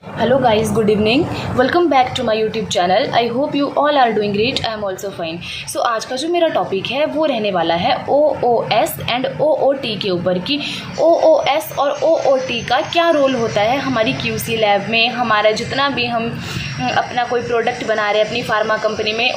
Hello guys, good evening. Welcome back to my YouTube channel. I hope you all are doing great. I am also fine. So आज का जो मेरा topic है वो रहने वाला है OOS एंड OOT के ऊपर कि OOS और OOT का क्या रोल होता है हमारी QC लैब में। हमारा जितना भी हम अपना कोई प्रोडक्ट बना रहे हैं अपनी फार्मा कंपनी में,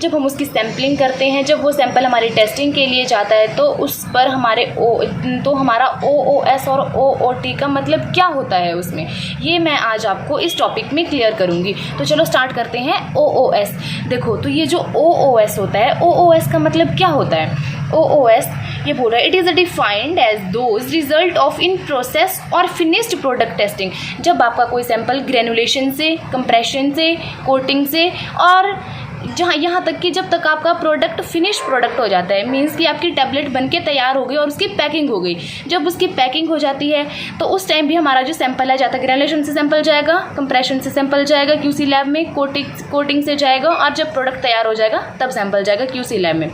जब हम उसकी सैम्पलिंग करते हैं, जब वो सैंपल हमारी टेस्टिंग के लिए जाता है तो उस पर हमारा OOS और OOT का मतलब क्या होता है उसमें, ये मैं आज आपको इस टॉपिक में क्लियर करूंगी। तो चलो स्टार्ट करते हैं। OOS देखो, तो ये जो OOS होता है, OOS का मतलब क्या होता है। OOS ये बोल रहा है it is defined as those result of in process और फिनिश्ड प्रोडक्ट टेस्टिंग। जब आपका कोई सैंपल ग्रेनुलेशन से, कंप्रेशन से, कोटिंग से और यहाँ तक कि जब तक आपका प्रोडक्ट फिनिश प्रोडक्ट हो जाता है, मीन्स कि आपकी टैबलेट बनके तैयार हो गई और उसकी पैकिंग हो गई। जब उसकी पैकिंग हो जाती है तो उस टाइम भी हमारा जो सैंपल है जाता है, ग्रेनुलेशन से सैंपल जाएगा, कंप्रेशन से सैंपल जाएगा QC लैब में, कोटिंग से जाएगा और जब प्रोडक्ट तैयार हो जाएगा तब सैंपल जाएगा QC लैब में।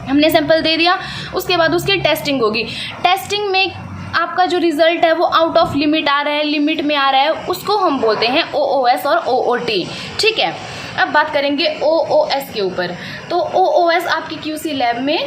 हमने सैंपल दे दिया, उसके बाद उसकी टेस्टिंग होगी। टेस्टिंग में आपका जो रिजल्ट है वो आउट ऑफ लिमिट आ रहा है, लिमिट में आ रहा है, उसको हम बोलते हैं OOS और OOT। ठीक है, अब बात करेंगे OOS के ऊपर। तो OOS आपकी QC लैब में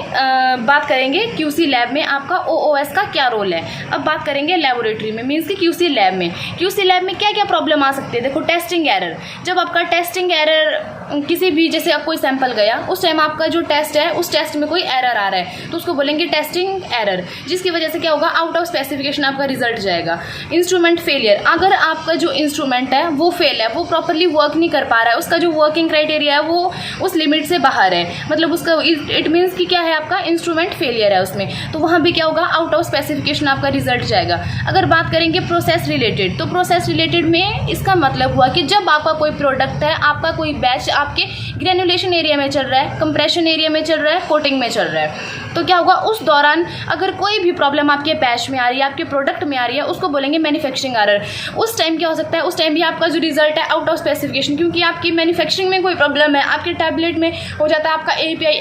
बात करेंगे QC लैब में आपका OOS का क्या रोल है। अब बात करेंगे लेबोरेटरी में, मीन्स कि QC लैब में। QC लैब में क्या क्या प्रॉब्लम आ सकती है। देखो, टेस्टिंग एरर। जब आपका टेस्टिंग एरर किसी भी, जैसे आप कोई सैंपल गया, उस टाइम आपका जो टेस्ट है उस टेस्ट में कोई एरर आ रहा है तो उसको बोलेंगे टेस्टिंग एरर, जिसकी वजह से क्या होगा, आउट ऑफ स्पेसिफिकेशन आपका रिजल्ट जाएगा। इंस्ट्रूमेंट फेलियर, अगर आपका जो इंस्ट्रूमेंट है वो फेल है, वो प्रॉपरली वर्क नहीं कर पा रहा है, उसका जो वर्किंग क्राइटेरिया है वो उस लिमिट से बाहर है, मतलब उसका इट मीन्स कि क्या है, आपका इंस्ट्रूमेंट फेलियर है उसमें, तो वहाँ भी क्या होगा, आउट ऑफ स्पेसिफिकेशन आपका रिजल्ट जाएगा। अगर बात करेंगे प्रोसेस रिलेटेड, तो प्रोसेस रिलेटेड में इसका मतलब हुआ कि जब आपका कोई प्रोडक्ट है, आपका कोई बैच आपके ग्रेनुलेशन एरिया में चल रहा है, कंप्रेशन एरिया में चल रहा है, कोटिंग में चल रहा है, तो क्या होगा, उस दौरान अगर कोई भी प्रॉब्लम आपके बैच में आ रही है, आपके प्रोडक्ट में आ रही है, उसको बोलेंगे मैन्युफैक्चरिंग एरर। उस टाइम क्या हो सकता है, उस टाइम भी आपका जो रिजल्ट है आउट ऑफ स्पेसिफिकेशन, क्योंकि आपकी मैन्युफैक्चरिंग में कोई प्रॉब्लम है, आपके टैबलेट में हो जाता है, आपका API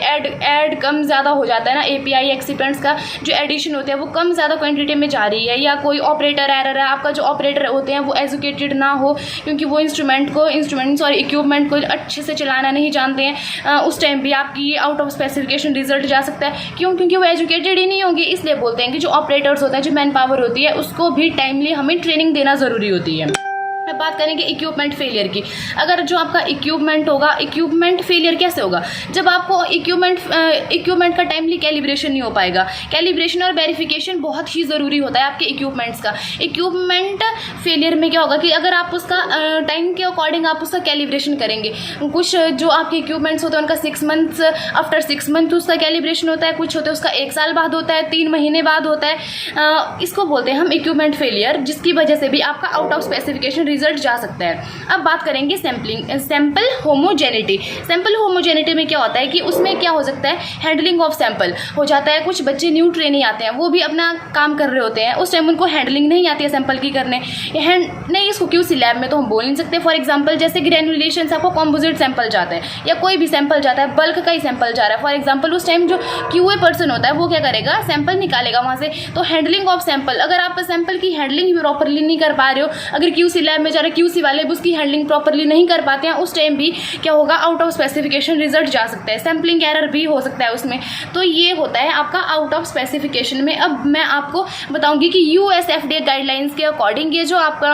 ऐड कम ज़्यादा हो जाता है ना, API एक्सिपेंट्स का जो एडिशन होते हैं वो कम ज़्यादा क्वान्टिटी में जा रही है, या कोई ऑपरेटर एरर है, आपका जो ऑपरेटर होते हैं वो एजुकेटेड ना हो, क्योंकि वो इक्विपमेंट को अच्छे से चलाना नहीं जानते हैं, उस टाइम भी आपकी आउट ऑफ स्पेसिफिकेशन रिजल्ट जा सकता है। क्यों? क्योंकि वो एजुकेटेड ही नहीं होंगे। इसलिए बोलते हैं कि जो ऑपरेटर्स होते हैं, जो मैन पावर होती है, उसको भी टाइमली हमें ट्रेनिंग देना ज़रूरी होती है। अब बात करेंगे इक्विपमेंट फेलियर की। अगर जो आपका इक्विपमेंट होगा, इक्विपमेंट फेलियर कैसे होगा, जब आपको इक्विपमेंट का टाइमली कैलिब्रेशन नहीं हो पाएगा। कैलिब्रेशन और वेरिफिकेशन बहुत ही ज़रूरी होता है आपके इक्विपमेंट्स का। इक्विपमेंट फेलियर में क्या होगा कि अगर आप उसका टाइम के अकॉर्डिंग आप उसका कैलिब्रेशन करेंगे, कुछ जो आपके इक्विपमेंट्स होते हैं उनका 6 मंथ्स, आफ्टर 6 मंथ उसका कैलिब्रेशन होता है, कुछ होते हैं उसका 1 साल बाद होता है, 3 महीने बाद होता है, इसको बोलते हैं हम इक्विपमेंट फेलियर, जिसकी वजह से भी आपका आउट ऑफ स्पेसिफिकेशन रिजल्ट जा सकता है। अब बात करेंगे सैंपल होमोजेनिटी। सैंपल होमोजेनिटी में क्या होता है कि उसमें क्या हो सकता है, हैंडलिंग ऑफ सैंपल हो जाता है। कुछ बच्चे न्यू ट्रेनी आते हैं, वो भी अपना काम कर रहे होते हैं, उस टाइम उनको हैंडलिंग नहीं आती है सैंपल की करने, नहीं, इसको QC लैब में तो हम बोल नहीं सकते। फॉर एग्जाम्पल जैसे ग्रेनुलेशन से आपको कॉम्पोजिट सैंपल जाता है या कोई भी सैंपल जाता है, बल्क का ही सैंपल जा रहा है, फॉर एग्जाम्पल उस टाइम जो QA पर्सन होता है वो क्या करेगा, सैंपल निकालेगा वहाँ से। तो हैंडलिंग ऑफ सैंपल, अगर आप सैंपल की हैंडलिंग भी प्रॉपरली नहीं कर पा रहे हो, अगर QC लैब में जा रहे QC वाले भी उसकी हैंडलिंग प्रॉपरली नहीं कर पाते हैं, उस टाइम भी क्या होगा, आउट ऑफ स्पेसिफिकेशन रिजल्ट जा सकता है, सैम्पलिंग एरर भी हो सकता है उसमें। तो ये होता है आपका आउट ऑफ स्पेसिफिकेशन में। अब मैं आपको बताऊंगी कि US FDA गाइडलाइंस के अकॉर्डिंग ये जो आपका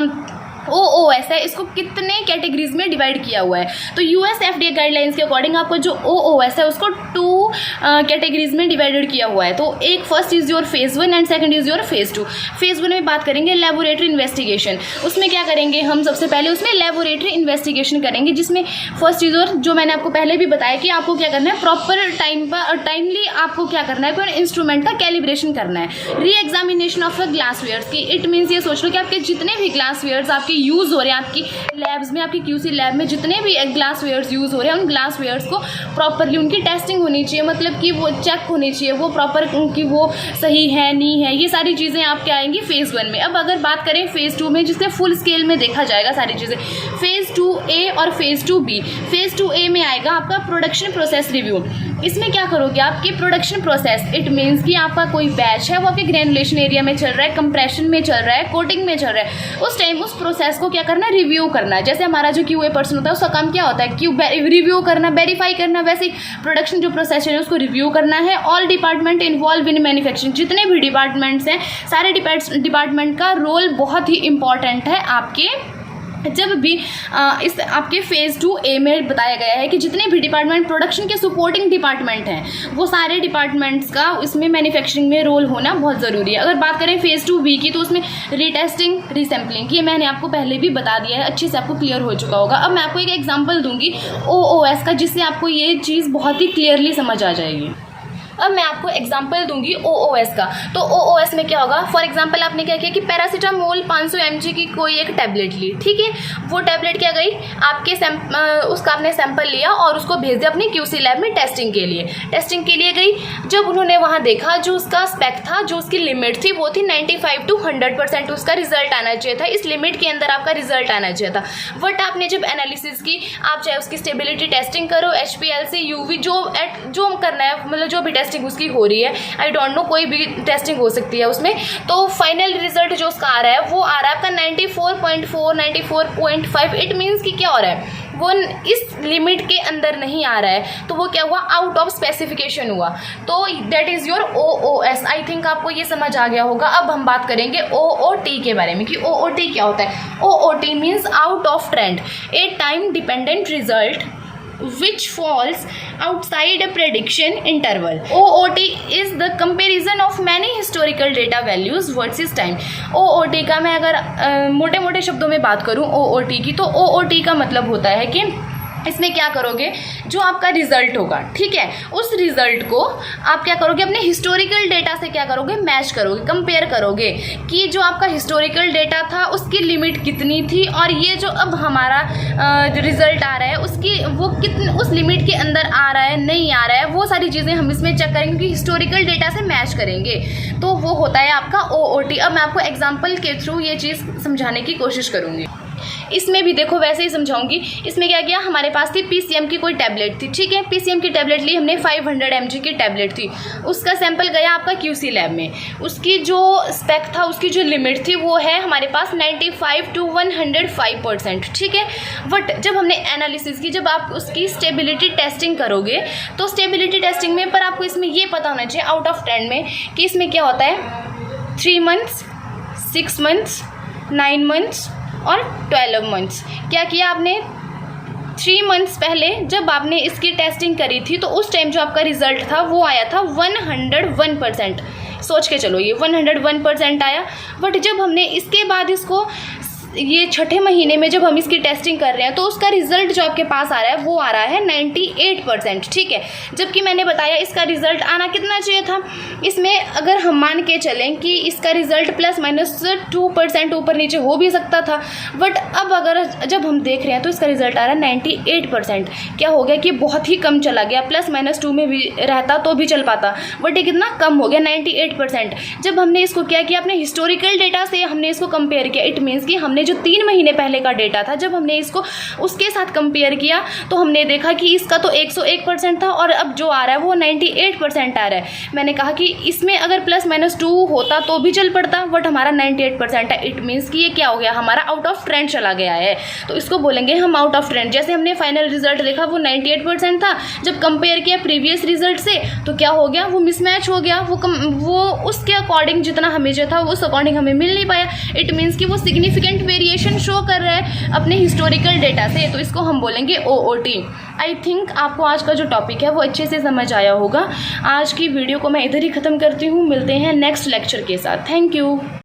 OOS है, इसको कितने कैटेगरीज में डिवाइड किया हुआ है। तो US FDA गाइडलाइंस के अकॉर्डिंग आपको जो OOS है उसको 2 कैटेगरीज में डिवाइडेड किया हुआ है। तो एक first is your phase 1 and second is your phase 2। Phase 1 में बात करेंगे लेबोरेटरी इन्वेस्टिगेशन। उसमें क्या करेंगे हम, सबसे पहले उसमें लेबोरेटरी इन्वेस्टिगेशन करेंगे, जिसमें फर्स्ट इज योर, जो मैंने आपको पहले भी बताया कि आपको क्या करना है, प्रॉपर टाइमली आपको क्या करना है, कोई इंस्ट्रूमेंट का कैलिब्रेशन करना है। Re examination of the glasswares की, इट मीन्स ये सोच लो कि आपके जितने भी ग्लासवेयर्स आपके यूज़ हो रहे हैं, आपकी लैब्स में, आपकी QC लैब में जितने भी ग्लासवेयर्स यूज़ हो रहे हैं, उन ग्लासवेयर्स को प्रॉपरली उनकी टेस्टिंग होनी चाहिए, मतलब कि वो चेक होनी चाहिए, वो प्रॉपर कि वो सही है नहीं है, ये सारी चीज़ें आपके आएंगी फेज़ 1 में। अब अगर बात करें फेज़ 2 में, जिससे फुल स्केल में देखा जाएगा सारी चीज़ें, फेज़ 2A और फेज़ 2B। फेज़ 2A में आएगा आपका प्रोडक्शन प्रोसेस रिव्यू। इसमें क्या करोगे, आपके प्रोडक्शन प्रोसेस, इट मीन्स कि आपका कोई बैच है वो आपके ग्रेनुलेशन एरिया में चल रहा है, कंप्रेशन में चल रहा है, कोटिंग में चल रहा है, उस टाइम उस प्रोसेस प्रोसेस को क्या करना है, रिव्यू करना है। जैसे हमारा जो QA पर्सन होता है उसका काम क्या होता है, रिव्यू करना, वेरीफाई करना। वैसे प्रोडक्शन जो प्रोसेस है उसको रिव्यू करना है। All department involve in manufacturing, जितने भी डिपार्टमेंट्स हैं सारे डिपार्टमेंट का रोल बहुत ही इंपॉर्टेंट है। आपके जब भी इस आपके फेज़ 2A में बताया गया है कि जितने भी डिपार्टमेंट प्रोडक्शन के सपोर्टिंग डिपार्टमेंट हैं वो सारे डिपार्टमेंट्स का इसमें मैन्युफैक्चरिंग में रोल होना बहुत ज़रूरी है। अगर बात करें फेज़ 2B की तो उसमें रीटेस्टिंग, रीसैम्पलिंग, ये मैंने आपको पहले भी बता दिया है, अच्छे से आपको क्लियर हो चुका होगा। अब मैं आपको एक एग्जाम्पल दूंगी OOS का, जिससे आपको ये चीज़ बहुत ही क्लियरली समझ आ जाएगी। अब मैं आपको एग्जांपल दूंगी OOS का। तो OOS में क्या होगा, फॉर एग्जांपल आपने क्या किया कि पैरासीटामोल 500 mg की कोई एक टैबलेट ली, ठीक है। वो टैबलेट क्या गई आपके उसका आपने सैंपल लिया और उसको भेज दिया अपनी QC लैब में टेस्टिंग के लिए गई। जब उन्होंने वहाँ देखा जो उसका स्पेक था, जो उसकी लिमिट थी वो थी 95 to 100% उसका रिजल्ट आना चाहिए था, इस लिमिट के अंदर आपका रिजल्ट आना चाहिए था। बट आपने जब एनालिसिस की, आप चाहे उसकी स्टेबिलिटी टेस्टिंग करो, HPLC, UV, जो करना है, मतलब जो भी टेस्टिंग उसकी हो रही है, आई डोंट नो, कोई भी टेस्टिंग हो सकती है उसमें, तो फाइनल रिजल्ट जो उसका आ रहा है वो आ रहा है आपका 94.4, 94.5। इट मीन्स कि क्या हो रहा है, वो इस लिमिट के अंदर नहीं आ रहा है, तो वो क्या हुआ, आउट ऑफ स्पेसिफिकेशन हुआ। तो that is your OOS। I think आपको ये समझ आ गया होगा। अब हम बात करेंगे OOT के बारे में कि OOT क्या होता है। OOT means out of trend, A time dependent result which falls outside a prediction interval. OOT is the comparison of many historical data values versus time. OOT का मैं अगर मोटे मोटे शब्दों में बात करूं OOT की, तो OOT का मतलब होता है कि इसमें क्या करोगे, जो आपका रिजल्ट होगा, ठीक है, उस रिजल्ट को आप क्या करोगे, अपने हिस्टोरिकल डेटा से क्या करोगे, मैच करोगे, कंपेयर करोगे कि जो आपका हिस्टोरिकल डेटा था उसकी लिमिट कितनी थी और ये जो अब हमारा जो रिजल्ट आ रहा है उसकी वो कितने उस लिमिट के अंदर आ रहा है, नहीं आ रहा है, वो सारी चीज़ें हम इसमें चेक करेंगे कि हिस्टोरिकल डेटा से मैच करेंगे। तो वो होता है आपका OOT। अब मैं आपको एग्जाम्पल के थ्रू ये चीज़ समझाने की कोशिश करूँगी। इसमें भी देखो वैसे ही समझाऊंगी। इसमें क्या किया, हमारे पास थी PCM की कोई टैबलेट थी, ठीक है, PCM की टैबलेट ली हमने, 500 mg की टैबलेट थी, उसका सैंपल गया आपका QC लैब में, उसकी जो स्पेक था, उसकी जो लिमिट थी वो है हमारे पास 95 to 105%, ठीक है। बट जब हमने एनालिसिस की, जब आप उसकी स्टेबिलिटी टेस्टिंग करोगे तो स्टेबिलिटी टेस्टिंग में पर आपको इसमें ये पता होना चाहिए आउट ऑफ ट्रेंड में कि इसमें क्या होता है, 3 months, 6 months, 9 months और 12 मंथ्स। क्या किया आपने, 3 मंथ्स पहले जब आपने इसकी टेस्टिंग करी थी तो उस टाइम जो आपका रिजल्ट था वो आया था 101%। सोच के चलो, ये 101% आया। बट जब हमने इसके बाद इसको ये छठे महीने में जब हम इसकी टेस्टिंग कर रहे हैं तो उसका रिजल्ट जो आपके पास आ रहा है वो आ रहा है 98%, ठीक है। जबकि मैंने बताया इसका रिजल्ट आना कितना चाहिए था, इसमें अगर हम मान के चलें कि इसका रिजल्ट +- 2% ऊपर नीचे हो भी सकता था। बट अब अगर जब हम देख रहे हैं तो इसका रिजल्ट आ रहा है 98%। क्या हो गया कि बहुत ही कम चला गया, +-2 में भी रहता तो भी चल पाता, बट ये कितना कम हो गया, 98%। जब हमने इसको क्या किया, अपने हिस्टोरिकल डेटा से हमने इसको कंपेयर किया। इट मीन्स कि हमने जो 3 महीने पहले का डेटा था, जब हमने इसको उसके साथ कंपेयर किया तो हमने देखा कि इसका तो 101% था और अब जो आ रहा है वो 98% आ रहा है। मैंने कहा कि इसमें अगर +-2 होता तो भी चल पड़ता, बट हमारा 98% है। इट मीन्स कि ये क्या हो गया, हमारा आउट ऑफ ट्रेंड चला गया है। तो इसको बोलेंगे हम आउट ऑफ ट्रेंड। जैसे हमने फाइनल रिजल्ट देखा वो 98% था, जब कंपेयर किया प्रीवियस रिजल्ट से तो क्या हो गया, वो मिसमैच हो गया, वो उसके अकॉर्डिंग जितना हमें जो था उस अकॉर्डिंग हमें मिल नहीं पाया। इट मीन्स कि वो सिग्निफिकेंट वेरिएशन शो कर रहा है अपने हिस्टोरिकल डेटा से, तो इसको हम बोलेंगे OOT। आई थिंक आपको आज का जो टॉपिक है वो अच्छे से समझ आया होगा। आज की वीडियो को मैं इधर ही ख़त्म करती हूँ, मिलते हैं नेक्स्ट लेक्चर के साथ। Thank you.